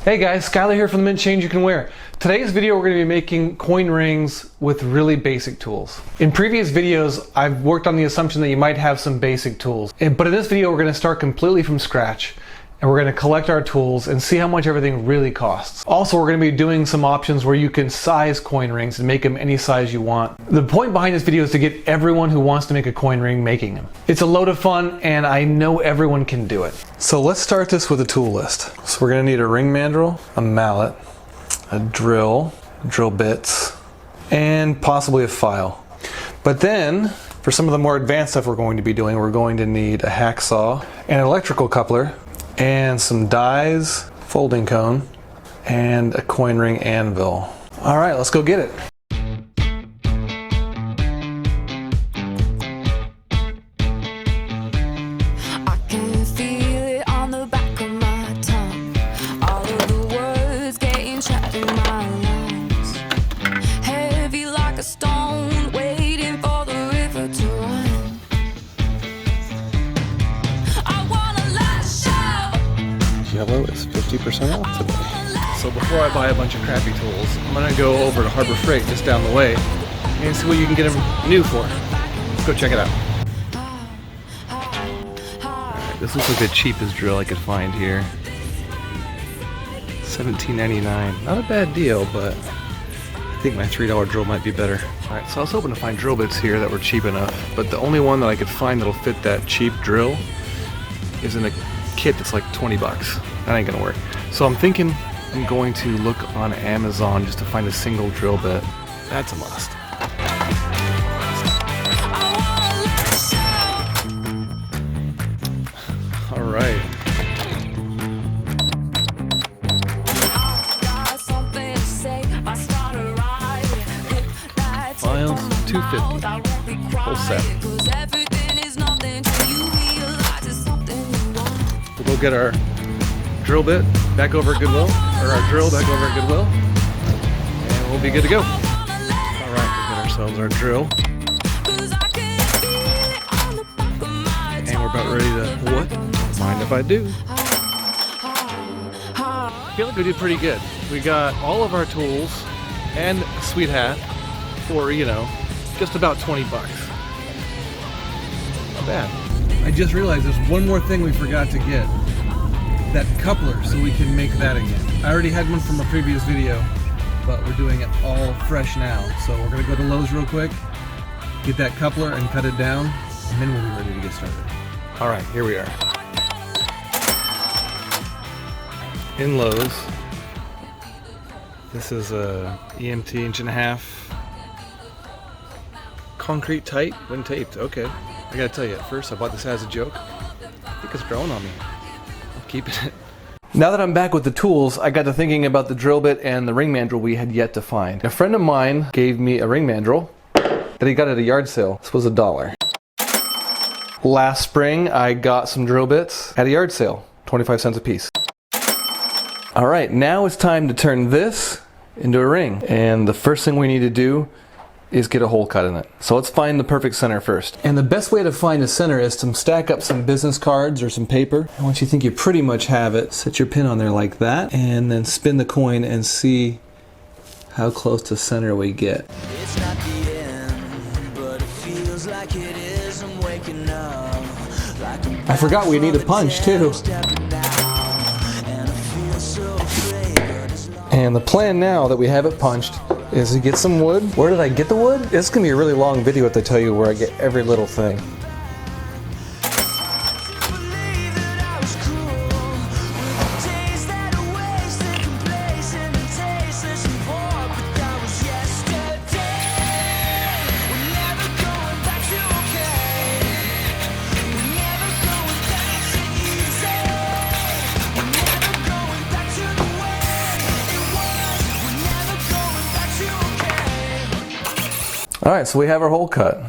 Hey guys, Skylar here from the Mint Changeyoucanwear. Today's video we're going to be making coin rings with really basic tools. In previous videos I've worked on the assumption that you might have some basic tools, but in this video we're going to start completely from scratch and we're going to collect our tools and see how much everything really costs. Also, we're going to be doing some options where you can size coin rings and make them any size you want. The point behind this video is to get everyone who wants to make a coin ring making them. It's a load of fun and I know everyone can do it. So let's start this with a tool list. So we're going to need a ring mandrel, a mallet, a drill bits, and possibly a file. But then, for some of the more advanced stuff we're going to be doing, we're going to need a hacksaw, an electrical coupler, and some dies, folding cone, and a coin ring anvil. All right, let's go get it. I can feel it on the back of my tongue. All of the words getting trapped in my lungs. Heavy like a stone, waiting for the river to run. Yellow is 50% off today. So before I buy a bunch of crappy tools, I'm gonna go over to Harbor Freight just down the way and see what you can get them new for. Let's go check it out. Alright, this looks like the cheapest drill I could find here. $17.99. Not a bad deal, but I think my $3 drill might be better. Alright, so I was hoping to find drill bits here that were cheap enough, but the only one that I could find that'll fit that cheap drill is in a kit that's like 20 bucks. That ain't gonna work. So I'm thinking I'm going to look on Amazon just to find a single drill bit. That's a must. All right. Files, $2.50. Whole set. We'll go get our drill bit back over at Goodwill, or our drill back over at Goodwill, and we'll be good to go. Alright, we've got ourselves our drill. And we're about ready to, what? Mind if I do? I feel like we did pretty good. We got all of our tools and a sweet hat for, you know, just about 20 bucks. Not bad. I just realized there's one more thing we forgot to get. That coupler, so we can make that again. I already had one from a previous video, but we're doing it all fresh now. So we're gonna go to Lowe's real quick, get that coupler and cut it down, and then we'll be ready to get started. All right, here we are. In Lowe's. This is a EMT 1.5 inch. Concrete tight when taped, okay. I gotta tell you, at first I bought this as a joke. I think it's growing on me. I'm keeping it. Now that I'm back with the tools, I got to thinking about the drill bit and the ring mandrel we had yet to find. A friend of mine gave me a ring mandrel that he got at a yard sale. This was $1. Last spring I got some drill bits at a yard sale, 25 cents a piece. Alright, now it's time to turn this into a ring. And the first thing we need to do is get a hole cut in it. So let's find the perfect center first. And the best way to find a center is to stack up some business cards or some paper. And once you think you pretty much have it, set your pin on there like that, and then spin the coin and see how close to center we get. It's not the end, but it feels like it is. I'm waking up. I forgot we need a punch too. And the plan now that we have it punched is to get some wood. Where did I get the wood? It's gonna be a really long video if I tell you where I get every little thing. Alright, so we have our hole cut.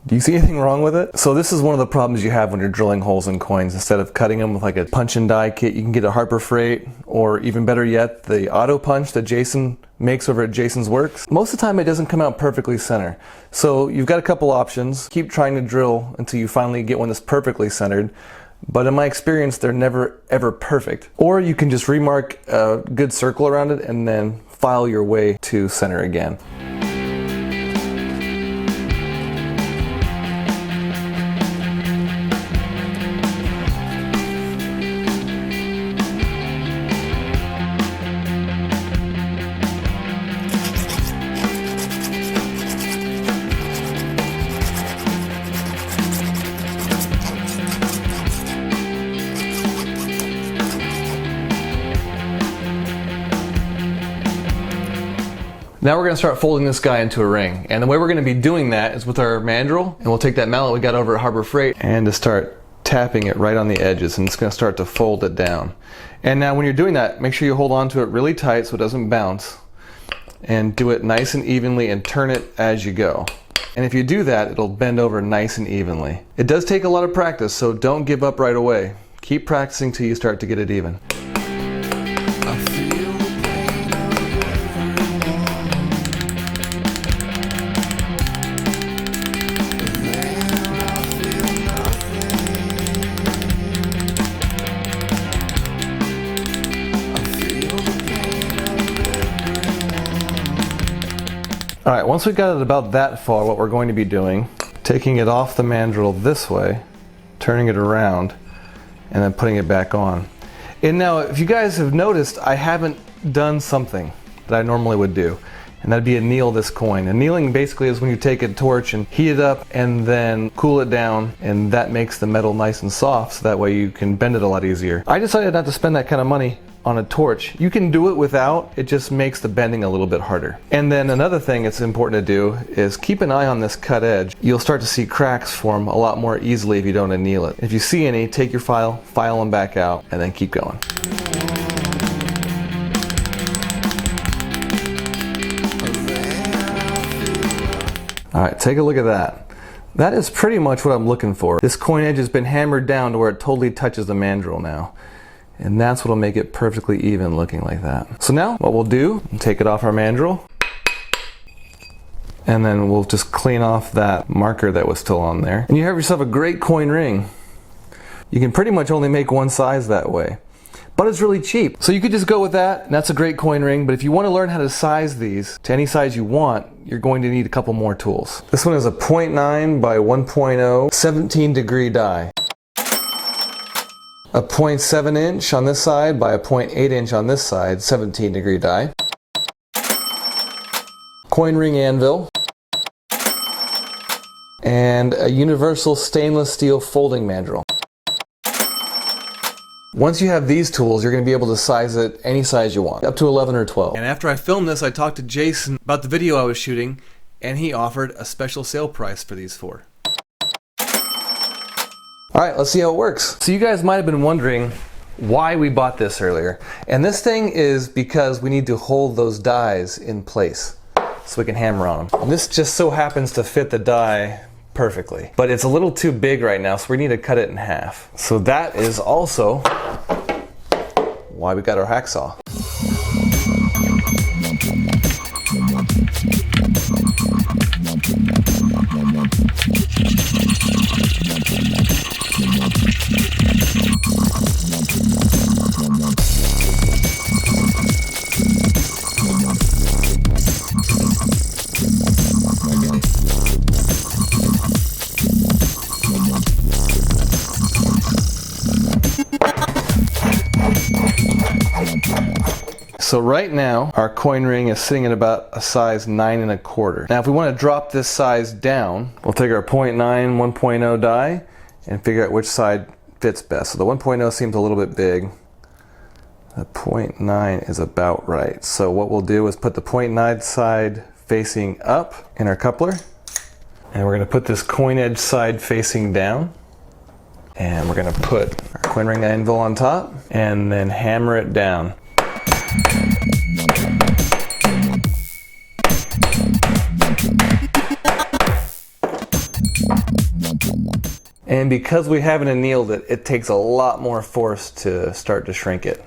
Do you see anything wrong with it? So this is one of the problems you have when you're drilling holes in coins. Instead of cutting them with like a punch and die kit, you can get a Harbor Freight, or even better yet, the auto punch that Jason makes over at Jason's Works. Most of the time it doesn't come out perfectly center. So you've got a couple options. Keep trying to drill until you finally get one that's perfectly centered. but in my experience, they're never ever perfect. Or you can just remark a good circle around it and then file your way to center again. Now we're going to start folding this guy into a ring. And the way we're going to be doing that is with our mandrel, and we'll take that mallet we got over at Harbor Freight and just start tapping it right on the edges, and it's going to start to fold it down. And now when you're doing that, make sure you hold on to it really tight so it doesn't bounce, and do it nice and evenly and turn it as you go. And if you do that, it'll bend over nice and evenly. It does take a lot of practice, so don't give up right away. Keep practicing till you start to get it even. Alright, once we got it about that far, what we're going to be doing, taking it off the mandrel this way, turning it around, and then putting it back on. And now, if you guys have noticed, I haven't done something that I normally would do, and that'd be anneal this coin. Annealing basically is when you take a torch and heat it up and then cool it down, and that makes the metal nice and soft, so that way you can bend it a lot easier. I decided not to spend that kind of money on a torch. You can do it without, it just makes the bending a little bit harder. And then another thing it's important to do is keep an eye on this cut edge. You'll start to see cracks form a lot more easily if you don't anneal it. If you see any, take your file them back out, and then keep going. Alright, take a look at that. That is pretty much what I'm looking for. This coin edge has been hammered down to where it totally touches the mandrel now. And that's what'll make it perfectly even looking like that. So now what we'll do, take it off our mandrel, and then we'll just clean off that marker that was still on there. And you have yourself a great coin ring. You can pretty much only make one size that way, but it's really cheap. So you could just go with that, and that's a great coin ring. But if you want to learn how to size these to any size you want, you're going to need a couple more tools. This one is a 0.9 by 1.0 17-degree die. A 0.7 inch on this side by a 0.8 inch on this side, 17-degree die. Coin ring anvil. And a universal stainless steel folding mandrel. Once you have these tools, you're going to be able to size it any size you want, up to 11 or 12. And after I filmed this, I talked to Jason about the video I was shooting, and he offered a special sale price for these four. Alright, let's see how it works. So you guys might have been wondering why we bought this earlier. And this thing is because we need to hold those dies in place so we can hammer on them. And this just so happens to fit the die perfectly. But it's a little too big right now, so we need to cut it in half. So that is also why we got our hacksaw. So right now, our coin ring is sitting at about a size 9 1/4. Now if we want to drop this size down, we'll take our 0.9 1.0 die and figure out which side fits best. So the 1.0 seems a little bit big. The 0.9 is about right. So what we'll do is put the 0.9 side facing up in our coupler, and we're going to put this coin edge side facing down, and we're going to put our coin ring anvil on top and then hammer it down. And because we haven't annealed it, it takes a lot more force to start to shrink it.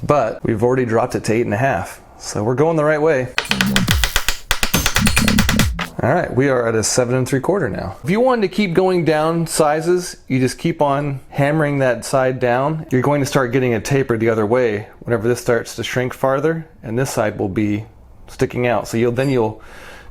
But we've already dropped it to 8 1/2, so we're going the right way. All right, we are at a 7 3/4 now. If you wanted to keep going down sizes, you just keep on hammering that side down. You're going to start getting a taper the other way whenever this starts to shrink farther, and this side will be sticking out. So you'll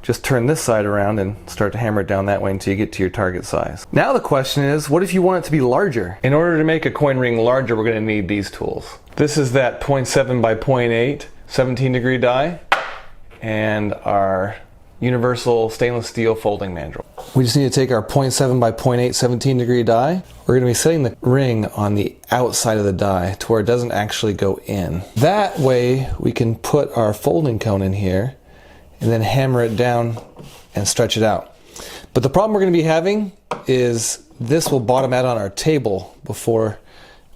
just turn this side around and start to hammer it down that way until you get to your target size. Now the question is, what if you want it to be larger? In order to make a coin ring larger, we're going to need these tools. This is that 0.7 by 0.8 17-degree die and our universal stainless steel folding mandrel. We just need to take our 0.7 by 0.8 17-degree die. We're going to be setting the ring on the outside of the die to where it doesn't actually go in. That way we can put our folding cone in here and then hammer it down and stretch it out. But the problem we're going to be having is this will bottom out on our table before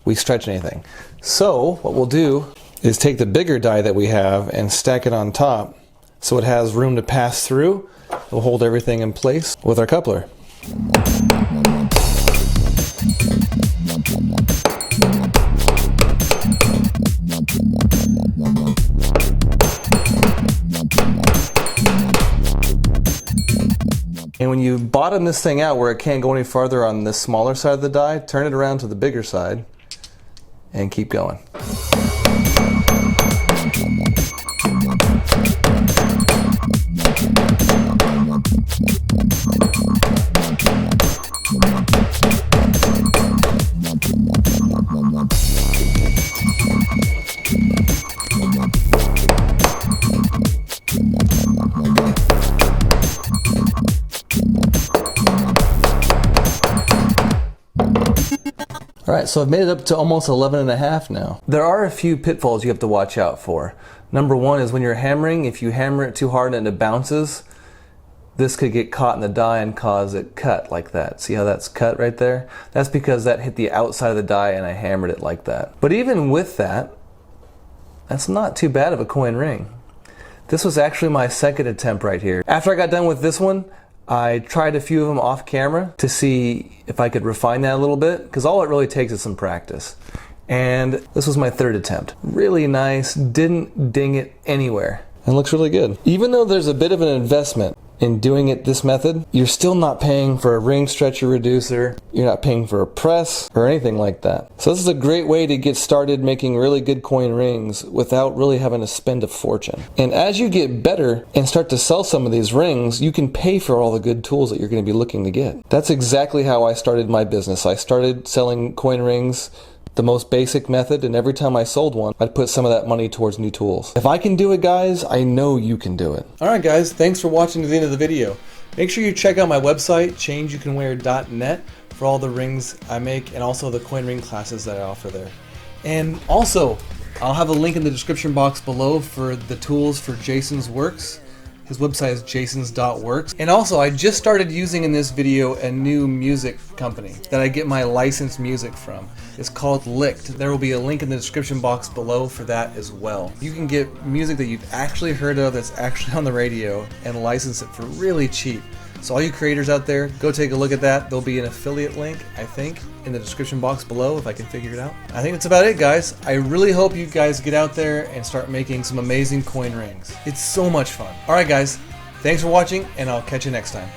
we stretch anything. So what we'll do is take the bigger die that we have and stack it on top so it has room to pass through. We'll hold everything in place with our coupler. And when you bottom this thing out where it can't go any farther on this smaller side of the die, turn it around to the bigger side and keep going. Alright, so I've made it up to almost 11 and a half now. There are a few pitfalls you have to watch out for. Number one is when you're hammering, if you hammer it too hard and it bounces, this could get caught in the die and cause it cut like that. See how that's cut right there? That's because that hit the outside of the die and I hammered it like that. But even with that, that's not too bad of a coin ring. This was actually my second attempt right here. After I got done with this one, I tried a few of them off camera to see if I could refine that a little bit, because all it really takes is some practice. And this was my third attempt. Really nice, didn't ding it anywhere, and looks really good. Even though there's a bit of an investment in doing it this method, you're still not paying for a ring stretcher reducer, you're not paying for a press or anything like that. So this is a great way to get started making really good coin rings without really having to spend a fortune. And as you get better and start to sell some of these rings, you can pay for all the good tools that you're going to be looking to get. That's exactly how I started my business. I started selling coin rings the most basic method, and every time I sold one, I'd put some of that money towards new tools. If I can do it, guys, I know you can do it. Alright guys, thanks for watching to the end of the video. Make sure you check out my website, Changeyoucanwear.net, for all the rings I make and also the coin ring classes that I offer there. And also, I'll have a link in the description box below for the tools for Jason's works. His website is jasons.works. And also, I just started using in this video a new music company that I get my licensed music from. It's called Licked. There will be a link in the description box below for that as well. You can get music that you've actually heard of that's actually on the radio and license it for really cheap. So all you creators out there, go take a look at that. There'll be an affiliate link, I think, in the description box below if I can figure it out. I think that's about it, guys. I really hope you guys get out there and start making some amazing coin rings. It's so much fun. Alright guys, thanks for watching, and I'll catch you next time.